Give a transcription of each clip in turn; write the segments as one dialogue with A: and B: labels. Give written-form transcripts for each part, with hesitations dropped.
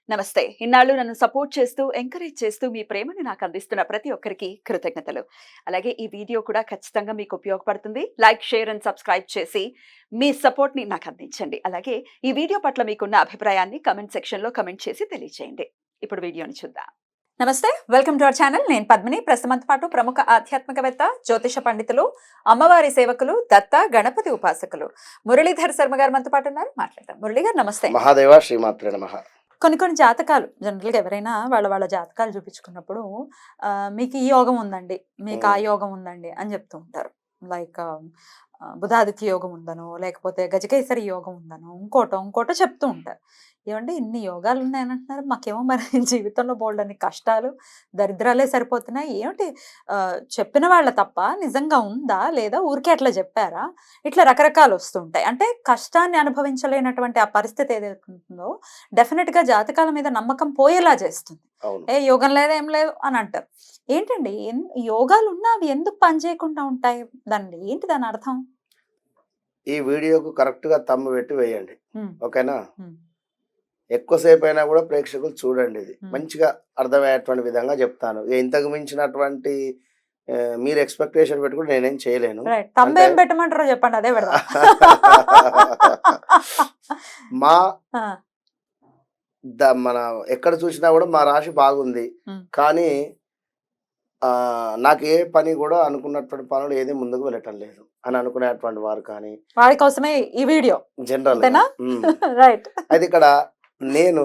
A: నమస్తే. ఇన్నాళ్ళు నన్ను సపోర్ట్ చేస్తూ, ఎంకరేజ్ చేస్తూ మీ ప్రేమని నాకు అందిస్తున్న ప్రతి ఒక్కరికి కృతజ్ఞతలు. అలాగే ఈ వీడియో కూడా ఖచ్చితంగా మీకు ఉపయోగపడుతుంది. లైక్, షేర్ అండ్ సబ్స్క్రైబ్ చేసి మీ సపోర్ట్‌ని నాకు అందించండి. అలాగే ఈ వీడియో పట్ల మీకున్న అభిప్రాయాన్ని కామెంట్ సెక్షన్‌లో కామెంట్ చేసి తెలియజేయండి. ఇప్పుడు వీడియోని చూద్దాం. నమస్తే. Welcome to our channel. నేను పద్మిని. ప్రస్తుతంతో పాటు ప్రముఖ ఆధ్యాత్మికవేత్త, జ్యోతిష పండితులు, అమ్మవారి సేవకులు, దత్త గణపతి ఉపాసకులు మురళీధర్ శర్మ గారు మనతో పాటు ఉన్నారు. మాట్లాడదాం. మురళి గారు నమస్తే.
B: మహాదేవ శ్రీమాత్రే నమః.
A: కొన్ని జాతకాలు జనరల్‌గా ఎవరైనా వాళ్ళ జాతకాలు చూపించుకున్నప్పుడు మీకు ఈ యోగం ఉందండి, మీకు ఆ యోగం ఉందండి అని చెప్తూ ఉంటారు. లైక్ బుధాదిత్య యోగం ఉందనో, లేకపోతే గజకేసరి యోగం ఉందనో, ఇంకోటో చెప్తూ ఉంటారు. ఏవండి ఇన్ని యోగాలు ఉన్నాయని అంటున్నారు, మాకేమో మరి జీవితంలో బోలెడన్ని కష్టాలు, దరిద్రాలే సరిపోతున్నాయి. ఏమిటి చెప్పిన వాళ్ళ తప్ప నిజంగా ఉందా? లేదా ఊరికే అట్లా చెప్పారా? ఇట్లా రకరకాలు వస్తుంటాయి. అంటే కష్టాన్ని అనుభవించలేనటువంటి ఆ పరిస్థితి ఏదైతే ఉంటుందో డెఫినెట్‌గా జాతకాల మీద నమ్మకం పోయేలా చేస్తుంది.
B: అవును.
A: ఏ యోగం లేదు, ఏం లేదు అని అంటారు. ఏంటండి యోగాలు ఉన్నా అవి ఎందుకు పనిచేయకుండా ఉంటాయి? ఏంటి దాని అర్థం?
B: ఈ వీడియోకు కరెక్ట్‌గా థంబ్ పెట్టి వేయండి.
A: హ్మ్.
B: ఓకేనా?
A: హ్మ్.
B: ఎక్కువసేపు అయినా కూడా ప్రేక్షకులు చూడండి ఇది.
A: హ్మ్.
B: మంచిగా అర్థమయ్యేటువంటి విధంగా చెప్తాను. ఇంతకు మించినటువంటి మీరు ఎక్స్‌పెక్టేషన్ పెట్టుకుంటే నేనేం చేయలేను.
A: రైట్. థంబ్
B: అంటే
A: ఏం పెట్టమంటారో చెప్పండి, అదే పెడదాం.
B: మా
A: ఆ!
B: మన ఎక్కడ చూసినా కూడా మా రాశి బాగుంది.
A: హ్మ్.
B: కానీ నాకు ఏ పని కూడా అనుకున్నటువంటి పనులు ఏది ముందుకు వెళ్ళటం లేదు అని అనుకునేటువంటి వారు కానీ
A: వాడి కోసమే ఈ వీడియో.
B: జనరల్‌గా.
A: అంతేనా?
B: హ్మ్.
A: రైట్.
B: అయితే ఇక్కడ నేను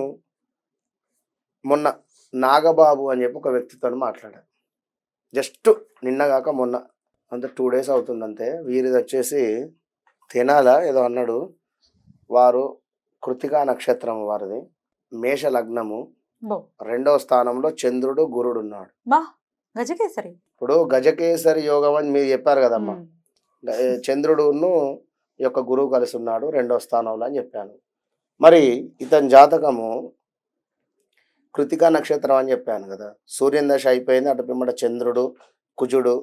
B: మొన్న నాగబాబు అని చెప్పి ఒక వ్యక్తితోని మాట్లాడాను. జస్ట్ నిన్న గాక మొన్న. అంతే 2 డేస్ అవుతుందంతే. వీరిదొచ్చేసి తెనాల ఏదో అన్నాడు. వారు కృత్తికా నక్షత్రం వారిది. మేష లగ్నము.
A: బో
B: 2వ స్థానంలో చంద్రుడు, గురుడున్నాడు.
A: బా గజకేసరి.
B: ఇప్పుడు గజకేసరి యోగం అని మీరు చెప్పారు గదమ్మా!
A: హ్మ్.
B: చంద్రుడును ఈ యొక్క గురువు కలిసున్నాడు 2వ స్థానంలో అని చెప్పాను. మరి ఇతని జాతకము కృతికా నక్షత్రం అని చెప్పాను కదా. సూర్యుని దశ అయిపోయింది. అటు పిమ్మట చంద్రుడు, కుజుడు,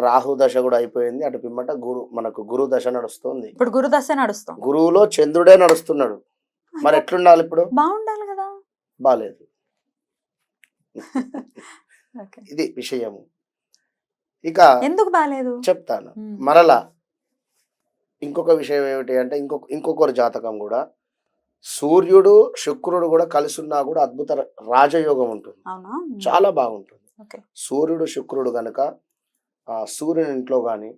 B: రాహు దశ కూడా అయిపోయింది. అటు పిమ్మట మనకు గురు దశ నడుస్తుంది.
A: ఇప్పుడు గురుదశ నడుస్తుంది.
B: గురువులో చంద్రుడే నడుస్తున్నాడు. మరి ఎట్లుండాలి ఇప్పుడు?
A: బాగుండాలి కదా.
B: బాలేదు.
A: ఓకే.
B: ఇది విషయము. ఇక
A: ఎందుకు బాలేదు
B: చెప్తాను. మరలా ఇంకొక విషయం ఏమిటి అంటే ఇంకొకరి జాతకం కూడా సూర్యుడు, శుక్రుడు కూడా కలిసి ఉన్నా కూడా అద్భుత రాజయోగం ఉంటుంది.
A: అవునా?
B: చాలా బాగుంటుంది.
A: ఓకే.
B: సూర్యుడు, శుక్రుడు గనక సూర్యుని ఇంట్లో గాని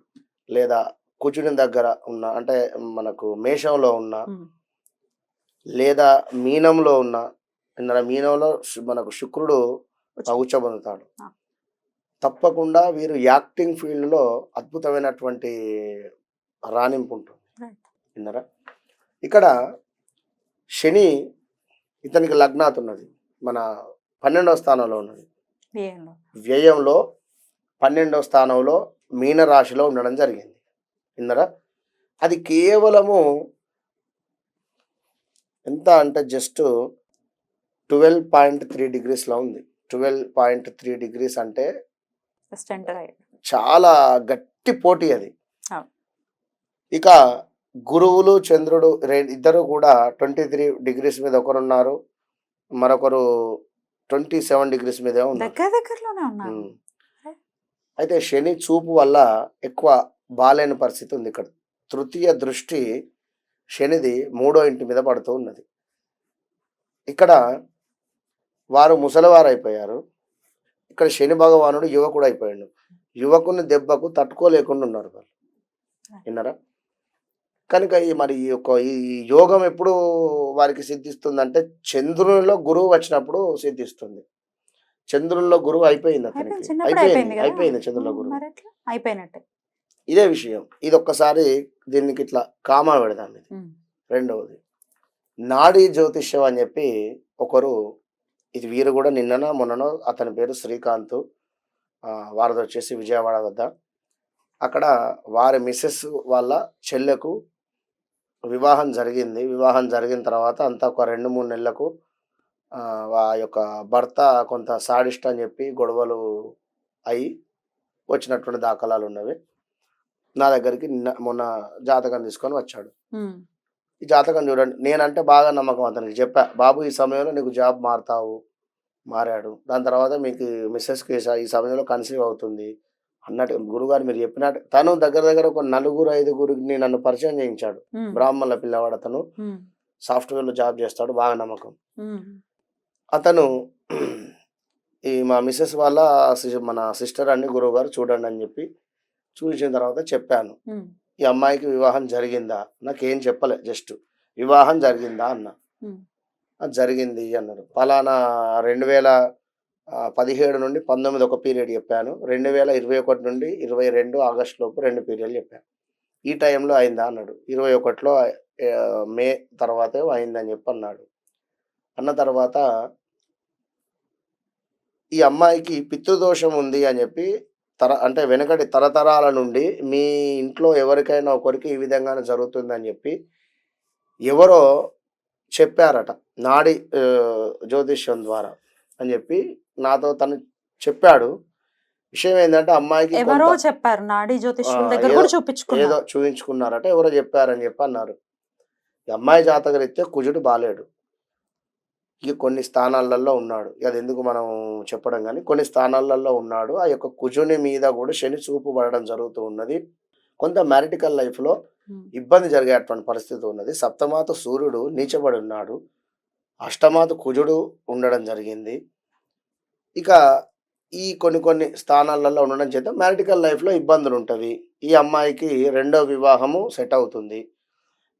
B: లేదా కుజుని దగ్గర ఉన్న అంటే మనకు మేషంలో ఉన్న లేదా మీనంలో ఉన్న మీనంలో మనకు శుక్రుడు ఉచ్చబొందుతాడు. తప్పకుండా వీరు యాక్టింగ్ ఫీల్డ్‌లో అద్భుతమైనటువంటి రాణింపు ఉంటుంది. విన్నారా? ఇక్కడ శని ఇతనికి లగ్నాత్ ఉన్నది. మన 12వ స్థానంలో ఉన్నది. వ్యయంలో 12వ స్థానంలో మీన రాశిలో ఉండడం జరిగింది. విన్నారా? అది కేవలము ఎంత అంటే జస్ట్ 12.3 డిగ్రీస్‌లో ఉంది. 12.3 డిగ్రీస్ అంటే చాలా గట్టి పోటీ అది. ఇక గురువులు, చంద్రుడు ఇద్దరు కూడా 23 డిగ్రీస్ మీద ఒకరున్నారు. మరొకరు 27 డిగ్రీస్ మీదే ఉన్నారు. అయితే శని చూపు వల్ల ఎక్కువ బాలేని పరిస్థితి ఉంది ఇక్కడ. తృతీయ దృష్టి శనిది 3వ ఇంటి మీద పడుతూ ఉన్నది. ఇక్కడ వారు ముసలివారు అయిపోయారు. ఇక్కడ శని భగవానుడు యువకుడు అయిపోయాడు. యువకుని దెబ్బకు తట్టుకోలేకుండా ఉన్నారు వాళ్ళు. విన్నారా? కనుక ఈ యోగం ఎప్పుడు వారికి సిద్ధిస్తుందంటే చంద్రునిలో గురువు వచ్చినప్పుడు సిద్ధిస్తుంది. చంద్రునిలో గురువు అయిపోయింది అతనికి. అయిపోయింది చంద్రునిలో గురువు.
A: అయిపోయినట్టే.
B: ఇదే విషయం. ఇది ఒక్కసారి దీనికి ఇట్లా కామా పెడదాం. ఇది రెండవది నాడీ జ్యోతిష్యం అని చెప్పి ఒకరు, ఇది వీరు కూడా నిన్ననో మొన్ననో, అతని పేరు శ్రీకాంత్. వారిది వచ్చేసి విజయవాడ వద్ద. అక్కడ వారి మిస్సెస్ వాళ్ళ చెల్లెకు వివాహం జరిగింది. వివాహం జరిగిన తర్వాత అంతా ఒక 2-3 నెలలకు ఆ యొక్క భర్త కొంత సాడిస్ట్ అని చెప్పి గొడవలు అయి వచ్చినటువంటి దాఖలాలు ఉన్నవి. నా దగ్గరికి మొన్న జాతకం తీసుకొని వచ్చాడు. ఈ జాతకం చూడండి. నేనంటే బాగా నమ్మకం అతనికి చెప్పా. బాబు ఈ సమయంలో నీకు జాబ్ మారుతావు. మారాడు. దాని తర్వాత మీకు మిసెస్‌కి ఈ సమయంలో కన్సీవ్ అవుతుంది. అన్నట్టు గురువుగారు మీరు చెప్పినట్టు తను దగ్గర దగ్గర ఒక నలుగురు, ఐదుగురికి నన్ను పరిచయం చేయించాడు.
A: హ్మ్.
B: బ్రాహ్మణుల పిల్లవాడు అతను.
A: హ్మ్.
B: సాఫ్ట్‌వేర్‌లో జాబ్ చేస్తాడు. బాగా నమ్మకం.
A: హ్మ్.
B: అతను ఈ మా మిసెస్ వాళ్ళ మన సిస్టర్ అని గురువుగారు చూడండి అని చెప్పి చూపించిన తర్వాత చెప్పాను.
A: హ్మ్.
B: ఈ అమ్మాయికి వివాహం జరిగిందా? నాకేం చెప్పలే. జస్ట్ వివాహం జరిగిందా అన్నా.
A: హ్మ్.
B: జరిగింది అన్నారు. పలానా 2017 నుండి 19 ఒక పీరియడ్ చెప్పాను. 2021 నుండి 22 ఆగస్ట్ లోపు 2 పీరియడ్‌లు చెప్పాను. ఈ టైంలో అయిందా అన్నాడు. 21లో మే తర్వాతే అయిందని చెప్పి అన్నాడు. అన్న తర్వాత ఈ అమ్మాయికి పితృదోషం ఉంది అని చెప్పి అంటే వెనకటి తరతరాల నుండి మీ ఇంట్లో ఎవరికైనా ఒకరికి ఈ విధంగానే జరుగుతుందని చెప్పి ఎవరో చెప్పారట. నాడి జ్యోతిష్యం ద్వారా అని చెప్పి నాతో తను చెప్పాడు. విషయం ఏందంటే అమ్మాయికి
A: ఎవరో
B: కొంత
A: చెప్పారు. నాడీ జ్యోతిష్యుల దగ్గర
B: ఏదో
A: కూడా
B: ఏదో
A: చూపించుకున్నారు.
B: చూయించుకున్నారట. ఎవరో చెప్పారని చెప్పి అన్నారు. ఈ అమ్మాయి జాతకరీత్యా కుజుడు బాలేడు. ఇక కొన్ని స్థానాలలో ఉన్నాడు. అది ఎందుకు మనం చెప్పడం గాని, కొన్ని స్థానాలలో ఉన్నాడు. ఆ యొక్క కుజుని మీద కూడా శని చూపు పడడం జరుగుతూ ఉన్నది. కొంత మ్యారిటికల్ లైఫ్‌లో
A: హ్మ్.
B: ఇబ్బంది జరిగేటువంటి పరిస్థితి ఉన్నది. సప్తమాత సూర్యుడు నీచబడి ఉన్నాడు. అష్టమాత కుజుడు ఉండడం జరిగింది. ఇక ఈ కొన్ని కొన్ని స్థానాలలో ఉండడం చేత మ్యారిటికల్ లైఫ్‌లో ఇబ్బందులుంటవి. ఈ అమ్మాయికి రెండో వివాహము సెట్ అవుతుంది.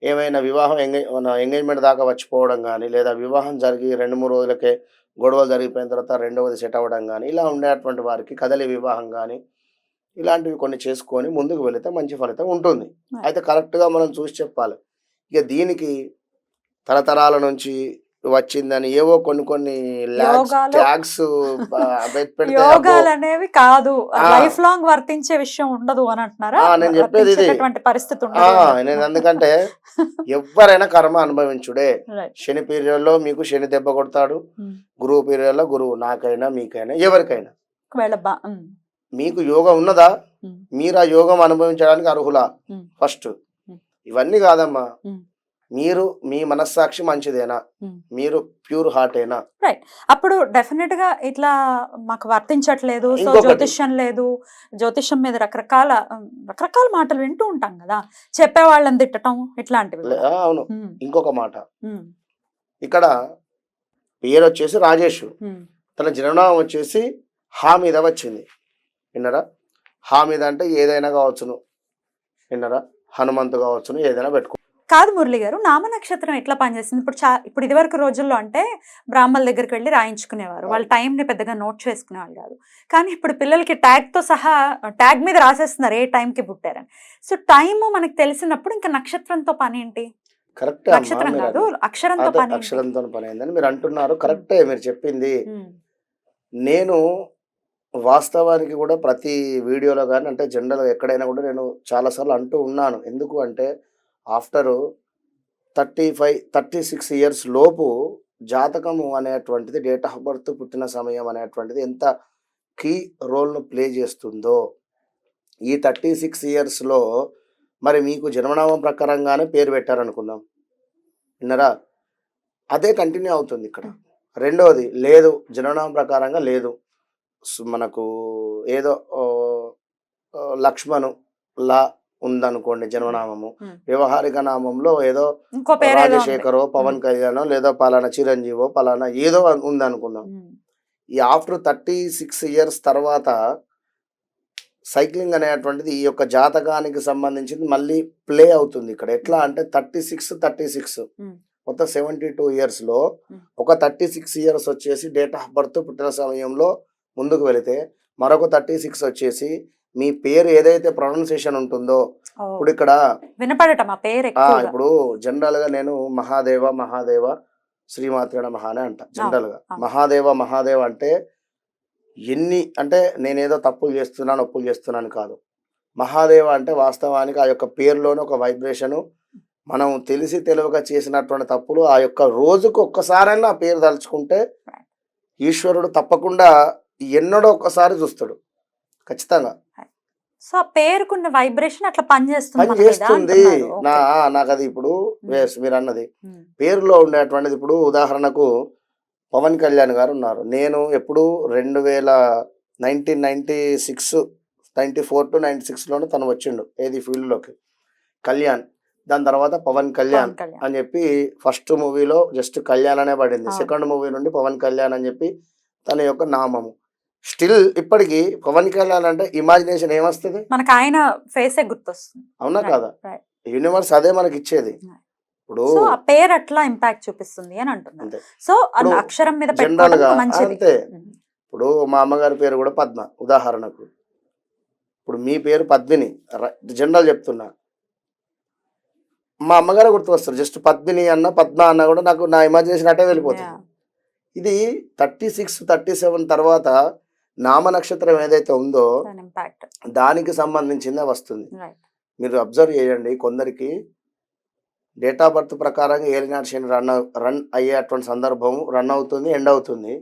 B: ఏమైనా వివాహం మన ఎంగేజ్‌మెంట్ దాకా వచ్చిపోవడం గాని, లేదా వివాహం జరిగి 2, 3 రోజులకే గొడవలు జరిగిపోయిన తర్వాత రెండవది సెట్ అవ్వడం గాని, ఇలా ఉండేటువంటి వారికి కదలి వివాహం గాని, ఇలాంటివి కొన్ని చేసుకొని ముందుకు వెళితే మంచి ఫలితం ఉంటుంది.
A: రైట్.
B: అయితే కరెక్ట్‌గా మనం చూసి చెప్పాలి. ఇక దీనికి తరతరాల నుంచి వచ్చిందని ఏవో కొన్ని కొన్ని
A: యోగాలు
B: ట్యాగ్స్ పెడితే అబ్బో!
A: యోగాలనేవి కాదు.
B: ఆ!
A: లైఫ్ లాంగ్ వర్తించే విషయం ఉండదు అని అంటున్నారా?
B: నేను చెప్పేది ఇది.
A: వర్తించేటటువంటి పరిస్థితి
B: ఆ!
A: ఉండదు అని
B: నేను
A: చెప్తున్నారు.
B: ఎందుకంటే ఎవ్వరైనా కర్మ అనుభవించుడే.
A: రైట్.
B: శని పీరియడ్‌లో మీకు శని దెబ్బ కొడతాడు.
A: హ్మ్.
B: గురువు పీరియడ్‌లో గురువు. నాకైనా, మీకైనా, ఎవరికైనా.
A: ఒకవేళ హ్మ్.
B: మీకు యోగం ఉన్నదా?
A: హ్మ్.
B: మీరు ఆ యోగం అనుభవించడానికి అర్హులా?
A: హ్మ్.
B: ఫస్ట్.
A: హ్మ్.
B: ఇవన్నీ కాదమ్మా.
A: హ్మ్.
B: మీరు మీ మనస్సాక్షి మంచిదేనా?
A: హ్మ్.
B: మీరు ప్యూర్ హార్టేనా?
A: రైట్. అప్పుడు డెఫినిట్‌గా ఇట్లా మాకు వర్తించట్లేదు. సో,
B: ఇంకొకటి
A: జ్యోతిష్యం లేదు. జ్యోతిష్యం మీద రకరకాల మాటలు వింటూ ఉంటాం గదా! చెప్పేవాళ్ళని తిట్టటం ఇట్లాంటివి గూడా.
B: అవును.
A: హ్మ్.
B: ఇంకొక మాట.
A: హ్మ్.
B: ఇక్కడ పేరొచ్చేసి రాజేషు.
A: హ్మ్.
B: తన జననామం వచ్చేసి హా మీద వచ్చింది. విన్నారా? హా మీద అంటే ఏదైనా కావచ్చును. విన్నారా? హనుమంతు కావచ్చును. ఏదైనా పెట్టుకో.
A: కాదు మురళి గారు. నామ నక్షత్రం ఎట్లా పనిచేస్తుంది? ఇప్పుడు ఇదివరకు రోజుల్లో అంటే బ్రాహ్మణుల దగ్గరికి వెళ్లి రాయించుకునేవారు. వాళ్ళ
B: అవును.
A: టైమ్‌ని పెద్దగా నోట్ చేసుకునేవాళ్ళు కాదు. కానీ ఇప్పుడు పిల్లలకి ట్యాగ్‌తో సహా ట్యాగ్ మీద రాసేస్తున్నారు ఏ టైంకి పుట్టారని. సో, టైము మనకు తెలిసినప్పుడు ఇంకా నక్షత్రంతో పనేంటి?
B: కరెక్టే అమ్మా
A: నక్షత్రం కాదు.
B: మీరన్నది.
A: అక్షరంతో
B: అదే
A: పనేంటి?
B: అక్షరంతోని పనయిందని మీరంటున్నారు.
A: హ్మ్.
B: కరెక్టే మీరు చెప్పింది.
A: హ్మ్.
B: నేను వాస్తవానికి కూడా ప్రతి వీడియోలో గాని అంటే జనరల్‌గా ఎక్కడైనా కూడా నేను చాలా సార్లు అంటూ ఉన్నాను. ఎందుకు అంటే ఆఫ్టరు 35, 36 ఇయర్స్ లోపు జాతకము అనేటువంటిది డేట్ ఆఫ్ బర్త్ పుట్టిన సమయం అనేటువంటిది ఎంత కీ రోల్‌ను ప్లే చేస్తుందో, ఈ 36 ఇయర్స్‌లో మరి మీకు జన్మనామం ప్రకారంగానే పేరు పెట్టారనుకుందాం. విన్నారా? అదే కంటిన్యూ అవుతుందిక్కడ.
A: హ్మ్.
B: రెండోది లేదు జననామం ప్రకారంగా లేదు. మనకు ఏదో ఓహ్, లక్ష్మణు లా ఉందనుకోండి
A: హ్మ్.
B: జన్మనామము.
A: హ్మ్.
B: వ్యవహారిక నామంలో ఏదో
A: ఇంకో పేరేదో ఉంది.
B: రాజశేఖరో,
A: హ్మ్.
B: పవన్ కళ్యాణో, లేదా పలానా చిరంజీవో, పలానా ఏదో ఉందనుకుందాం.
A: హ్మ్.
B: ఈ ఆఫ్టర్ 36 ఇయర్స్ తర్వాత సైక్లింగ్ అనేటువంటిది ఈ యొక్క జాతకానికి సంబంధించింది మళ్ళీ ప్లే అవుతుంది ఇక్కడ. ఎట్లా అంటే 36
A: హ్మ్.
B: మొత్తం 72 ఇయర్స్‌లో
A: హ్మ్.
B: ఒక 36 ఇయర్స్ వచ్చేసి డేట్ ఆఫ్ బర్త్ పుట్టిన సమయంలో ముందుకు వెళితే, మరొక 36 వచ్చేసి మీ పేరు ఏదైతే ప్రొనౌన్సియేషన్ ఉంటుందో,
A: ఓహ్!
B: ఇప్పుడిక్కడ
A: వినపడటం ఆ పేరు ఎక్కువగా.
B: ఇప్పుడు జనరల్‌గా నేను మహాదేవ, మహాదేవ శ్రీమాత్రే నమః అనే అంటా
A: అవును.
B: జనరల్‌గా.
A: అవును.
B: మహాదేవ, మహాదేవ అంటే అంటే నేనేదో తప్పులు చేస్తున్నాను, ఒప్పులు చేస్తున్నాను కాదు. మహాదేవ అంటే వాస్తవానికి ఆ యొక్క పేరులోనే ఒక వైబ్రేషను. మనం తెలిసి తెలవక చేసినటువంటి తప్పులు ఆ యొక్క రోజుకు ఒక్కసారైనా ఆ పేరు తలుచుకుంటే
A: రైట్.
B: ఈశ్వరుడు తప్పకుండా ఎన్నడో ఒక్కసారి చూస్తాడు. ఖచ్చితంగా.
A: రైట్. సో ఆ పేరుకున్న వైబ్రేషన్ అట్లా పనిచేస్తుంది
B: పని
A: మన మీద
B: చేస్తుంది.
A: అంటున్నారు.
B: నా
A: ఓకే.
B: నాకు అది ఇప్పుడు మీరు అన్నది
A: ఉమ్,
B: పేరులో ఉండేటువంటిది. ఇప్పుడు ఉదాహరణకు పవన్ కళ్యాణ్ గారు ఉన్నారు. నేను ఎప్పుడు 1996 94 టు 96లోనే తను వచ్చిండు ఏది ఫీల్డ్లోకి కళ్యాణ్. దాని తర్వాత పవన్ కళ్యాణ్
A: పవన్ కళ్యాణ్.
B: అని చెప్పి ఫస్ట్ మూవీలో జస్ట్ కళ్యాణ్ అనే పడింది.
A: అవును.
B: సెకండ్ మూవీ నుండి పవన్ కళ్యాణ్ అని చెప్పి తన యొక్క నామము. స్టిల్ ఇప్పటికీ పవన్ కళ్యాణ్ అంటే ఇమాజినేషన్ ఏమొస్తుంది?
A: మనకు ఆయన ఫేసే గుర్తొస్తుంది.
B: అవునా
A: రైట్,
B: కాదా?
A: రైట్.
B: యూనివర్స్ అదే మనకి ఇచ్చేది.
A: Right.
B: ఇప్పుడు
A: సో ఆ పేరు అట్లా ఇంపాక్ట్ చూపిస్తుంది అని అంటున్నారు.
B: అంతే.
A: సో
B: ఇప్పుడు
A: అక్షరం మీద
B: జనరల్
A: పెట్టుకోవడం
B: గా
A: మంచిది.
B: అంతే.
A: ఉమ్,
B: ఇప్పుడు మా అమ్మగారి పేరు కూడా పద్మ ఉదాహరణకు. ఇప్పుడు మీ పేరు పద్మిని జనరల్ చెప్తున్నా. మా అమ్మగారు గుర్తుకొస్తారు. జస్ట్ పద్మిని అన్న పద్మ అన్న కూడా నాకు నా ఇమాజినేషన్ అటే వెళ్ళిపోతుంది.
A: yeah.
B: ఇది 36 37 తర్వాత నామ నక్షత్రం ఏదైతే ఉందో
A: An impact.
B: దానికి సంబంధించిందే వస్తుంది.
A: Right.
B: మీరు అబ్జర్వ్ చేయండి, కొందరికి డేట్ ఆఫ్ బర్త్ ప్రకారంగా ఏలినాటి శని రన్ అయ్యేటువంటి సందర్భం రన్ అవుతుంది, ఎండ్ అవుతుంది.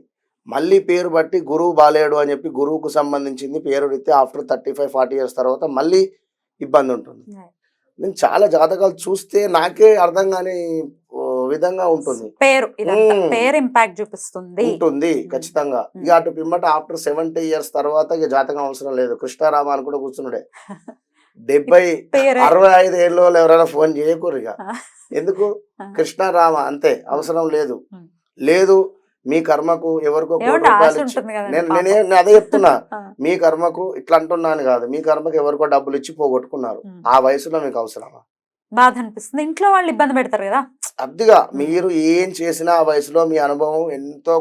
B: మళ్ళీ పేరు బట్టి గురువు బాలేడు అని చెప్పి గురువుకు సంబంధించింది పేరు రీత్యా ఆఫ్టర్ 35-40 ఇయర్స్ తర్వాత మళ్ళీ ఇబ్బంది ఉంటుంది.
A: Right.
B: నేను చాలా జాతకాలు చూస్తే నాకే అర్థం కాని విధంగా ఉంటుంది.
A: పేరు ఇదంతా
B: మ్మ్.
A: పేరు ఇంపాక్ట్ చూపిస్తుంది.
B: ఉంటుంది ఖచ్చితంగా. ఇక అటు పిమ్మట ఆఫ్టర్ 70 ఇయర్స్ తర్వాత ఇక జాతకం అవసరం లేదు. కృష్ణారామ అని కూడా కూర్చున్నాడే 70
A: పేరే.
B: 65 ఏళ్ళు ఎవరైనా ఫోన్ చేయకూరు ఇక. ఎందుకు?
A: ఆ.
B: కృష్ణారామ అంతే, అవసరం లేదు.
A: ఉమ్.
B: లేదు మీ కర్మకు ఎవరికో కోటి
A: ఏమంటే ఆశ
B: రూపాయలు ఇచ్చి
A: ఉంటుంది కదండి
B: నేను
A: పాపం.
B: నేను అదే చెప్తున్నా.
A: ఆ.
B: మీ కర్మకు ఇట్లా అంటున్నాను కాదు, మీ కర్మకు ఎవరికో డబ్బులు ఇచ్చి పోగొట్టుకున్నారు.
A: ఉమ్.
B: ఆ వయసులో మీకు అవసరమా?
A: బాధ అనిపిస్తుంది. ఇంట్లో వాళ్ళు ఇబ్బంది పెడతారు కదా.
B: అద్దిగా మీరు ఏం చేసినా ఆ వయసులో మీ అనుభవం ఎంతో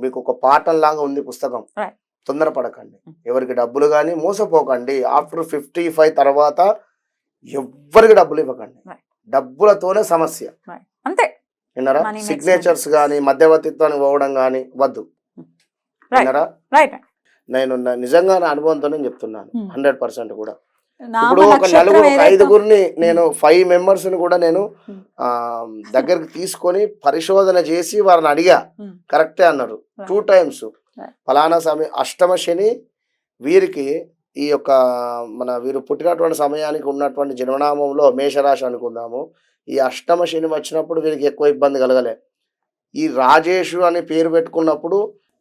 B: మీకు ఒక పాఠం లాగా ఉంది పుస్తకం.
A: Right.
B: తొందరపడకండి, ఎవరికి డబ్బులు కానీ మోసపోకండి. ఆఫ్టర్ 55 తర్వాత ఎవ్వరికి డబ్బులు ఇవ్వకండి.
A: Right.
B: డబ్బులతోనే సమస్య.
A: Right. అంతే.
B: విన్నారా?
A: Money makes
B: సిగ్నేచర్స్ కానీ మధ్యవర్తిత్వానికి పోవడం కానీ వద్దు.
A: Right.
B: విన్నారా?
A: రైట్.
B: నేను నిజంగా నా అనుభవంతోనే చెప్తున్నాను. 100% కూడా. ఇప్పుడు
A: నామ
B: ఒక
A: నక్షత్రం
B: నలుగురు
A: ఏదైతే
B: ఐదుగురిని నేను 5 మెంబర్స్ ని కూడా నేను
A: ఉమ్.
B: దగ్గరికి తీసుకొని పరిశోధన చేసి వారిని అడిగా.
A: ఉమ్.
B: కరెక్టే అన్నారు.
A: Right.
B: 2 times
A: Right.
B: ఫలానా సమయం అష్టమ శని వీరికి ఈ యొక్క వీరు పుట్టినటువంటి సమయానికి ఉన్నటువంటి జన్మనామంలో మేషరాశి అనుకుందాము. ఈ అష్టమ శని వచ్చినప్పుడు వీరికి ఎక్కువ ఇబ్బంది కలగలే. ఈ రాజేషు అని పేరు పెట్టుకున్నప్పుడు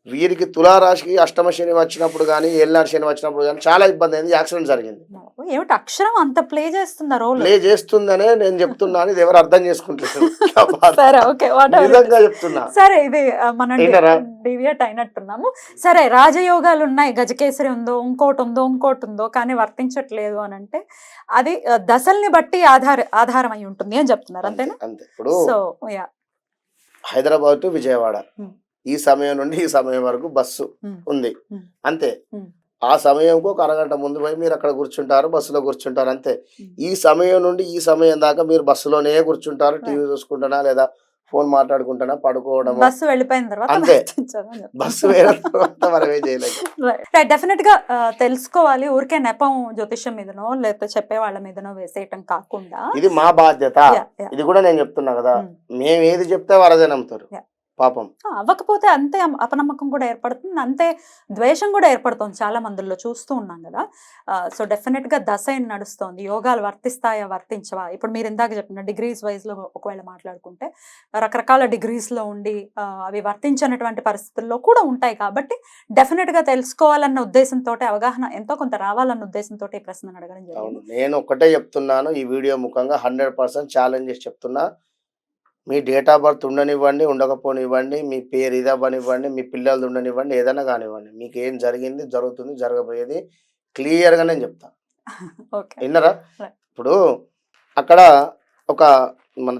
B: వీరికి తులారాశికి అష్టమ శని వచ్చినప్పుడు కానీ ఏళ్ళనాటి శని వచ్చినప్పుడు కానీ చాలా ఇబ్బంది అయింది. యాక్సిడెంట్ జరిగింది.
A: ఏమిటి అక్షరం అంత ప్లే చేస్తుందా రోల్?
B: ప్లే చేస్తుందనే నేను చెప్తున్నాను. ఇది ఎవరు అర్థం చేసుకుంటారు?
A: సరే, ఓకే,
B: నిజంగా చెప్తున్నా.
A: సరే, ఇది మనం
B: ఏంటరా?
A: డివియేట్ అయినట్టున్నాము. సరే, రాజయోగాలు ఉన్నాయి, గజకేసరి ఉందో ఇంకోటి ఉందో కానీ వర్తించట్లేదు అని అంటే అది దశల్ని బట్టి ఆధారం అయి ఉంటుంది అని చెప్తున్నారు. అంతేనా?
B: అంతే. ఇప్పుడు
A: so yeah,
B: Hyderabad to Vijayawada ఈ సమయం నుండి ఈ సమయం వరకు బస్సు ఉంది అంతే. ఆ సమయంకు ఒక అరగంట ముందు పోయి మీరు అక్కడ కూర్చుంటారు, బస్సులో కూర్చుంటారు అంతే. ఈ సమయం నుండి ఈ సమయం దాకా మీరు బస్సులోనే కూర్చుంటారు, టీవీ చూసుకుంటున్నా లేదా ఫోన్ మాట్లాడుకుంటున్నా, పడుకోవడం
A: బస్సు వెళ్ళిపోయిన తర్వాత
B: అంతే. బస్సు వేరే తర్వాత మనం ఏం చేయలేదు.
A: డెఫినెట్ గా తెలుసుకోవాలి. ఊరికే నెపం జ్యోతిష్యం మీదనో లేకపోతే చెప్పే వాళ్ళ మీదనో వేసేయటం కాకుండా
B: ఇది మా బాధ్యత. ఇది కూడా నేను చెప్తున్నా కదా, మేము ఏది చెప్తే వారు అదే నమ్ముతారు పాపం.
A: అవ్వకపోతే అంతే అపనమ్మకం కూడా ఏర్పడుతుంది, అంతే ద్వేషం కూడా ఏర్పడుతుంది. చాలా మందిలో చూస్తూ ఉన్నాం కదా. సో డెఫినెట్ గా దశ ఏం నడుస్తోంది, యోగాలు వర్తిస్తాయా వర్తించవా? ఇప్పుడు మీరు ఇందాక చెప్పిన డిగ్రీస్ వైజ్ లో ఒకవేళ మాట్లాడుకుంటే రకరకాల డిగ్రీస్ లో ఉండి అవి వర్తించినటువంటి పరిస్థితుల్లో కూడా ఉంటాయి. కాబట్టి డెఫినెట్ గా తెలుసుకోవాలన్న ఉద్దేశంతో, అవగాహన ఎంతో కొంత రావాలన్న ఉద్దేశంతో ఈ ప్రశ్న అడగడం జరిగింది.
B: నేను ఒకటే చెప్తున్నాను ఈ వీడియో ముఖంగా, 100% ఛాలెంజ్ చేసి చెప్తున్నా. మీ డేట్ ఆఫ్ బర్త్ ఉండనివ్వండి, ఉండకపోనివ్వండి, మీ పేరు ఇది అవ్వనివ్వండి, మీ పిల్లలు ఉండనివ్వండి, ఏదైనా కానివ్వండి, మీకు ఏం జరిగింది, జరుగుతుంది, జరగబోయేది క్లియర్గా నేను చెప్తా. విన్నరా? ఇప్పుడు అక్కడ ఒక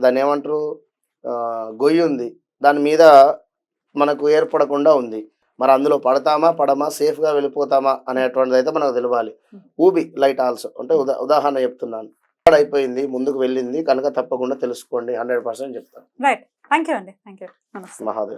B: దాన్ని ఏమంటారు, గొయ్యి ఉంది, దాని మీద మనకు ఏర్పడకుండా ఉంది. మరి అందులో పడతామా పడమా, సేఫ్గా వెళ్ళిపోతామా అనేటువంటిది అయితే మనకు తెలియాలి. ఊబి లైట్ ఆల్సో అంటే ఉదాహరణ చెప్తున్నాను. అయిపోయింది, ముందుకు వెళ్ళింది కనుక తప్పకుండా తెలుసుకోండి. 100% చెప్తాను.
A: రైట్. థ్యాంక్ యూ అండి. Thank you. నమస్తే.
B: మహాదేవ్.